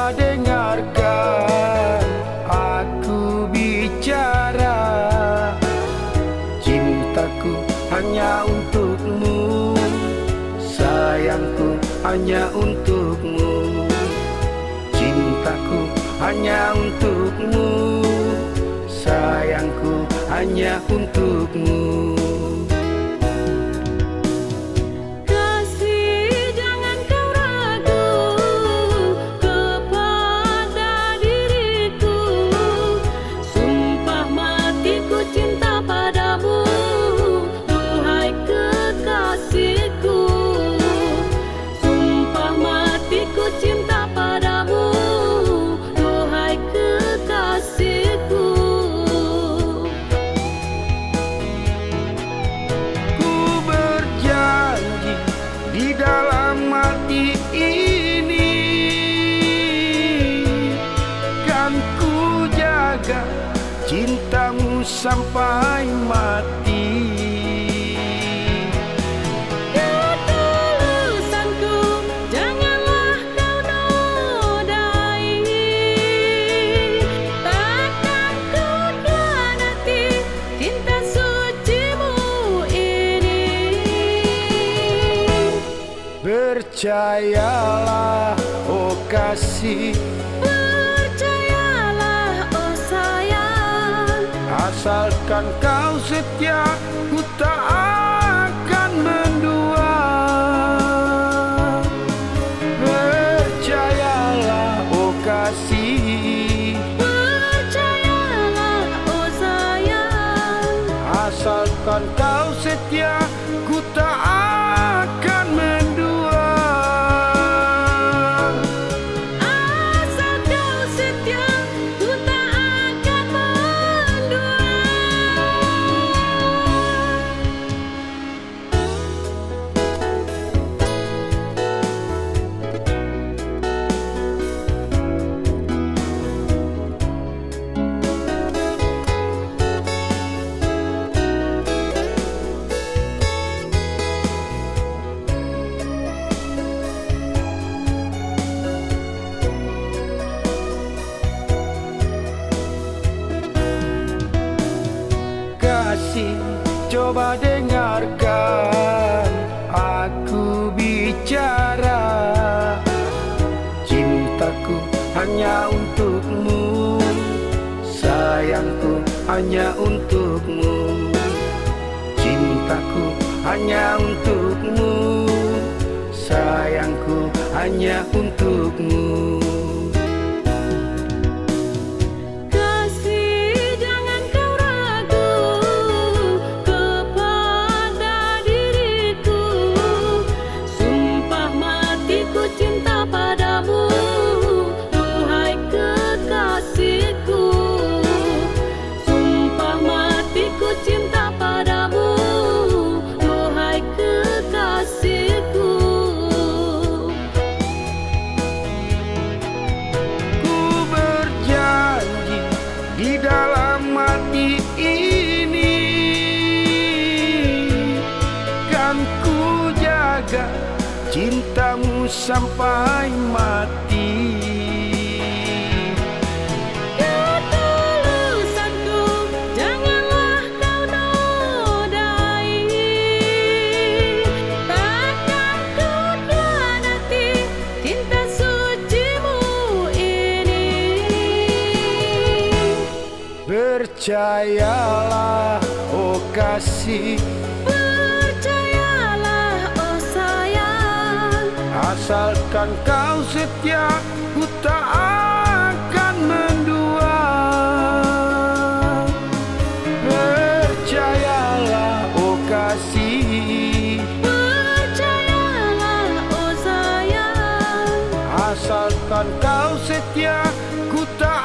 coba dengarkan aku bicara. Cintaku hanya untukmu, sayangku hanya untukmu. Cintaku hanya untukmu, sayangku hanya untukmu. Di dalam hati ini kan ku jaga cintamu sampai mati. Ketulusanku janganlah kau nodai, takkan ku khianati cinta sucimu ini. Percayalah, oh kasih, percayalah, oh sayang, asalkan kau setia, ku tak akan mendua. Percayalah, oh kasih, percayalah, oh sayang, asalkan kau setia, ku tak akan mendua. asal kau setia, ku tak akan mendua. Kasih, coba dengarkan aku bicara. Cintaku hanya untukmu, sayangku hanya untukmu. Cintaku hanya untukmu, sayangku hanya untukmu. Di dalam hati ini kan ku jaga cintamu sampai mati. Ketulusanku janganlah kau nodai, takkan ku khianati cinta sucimu ini. Percayalah, oh kasih, percayalah, oh sayang, asalkan kau setia, ku tak akan mendua. Percayalah, oh kasih, percayalah, oh sayang, asalkan kau setia, ku tak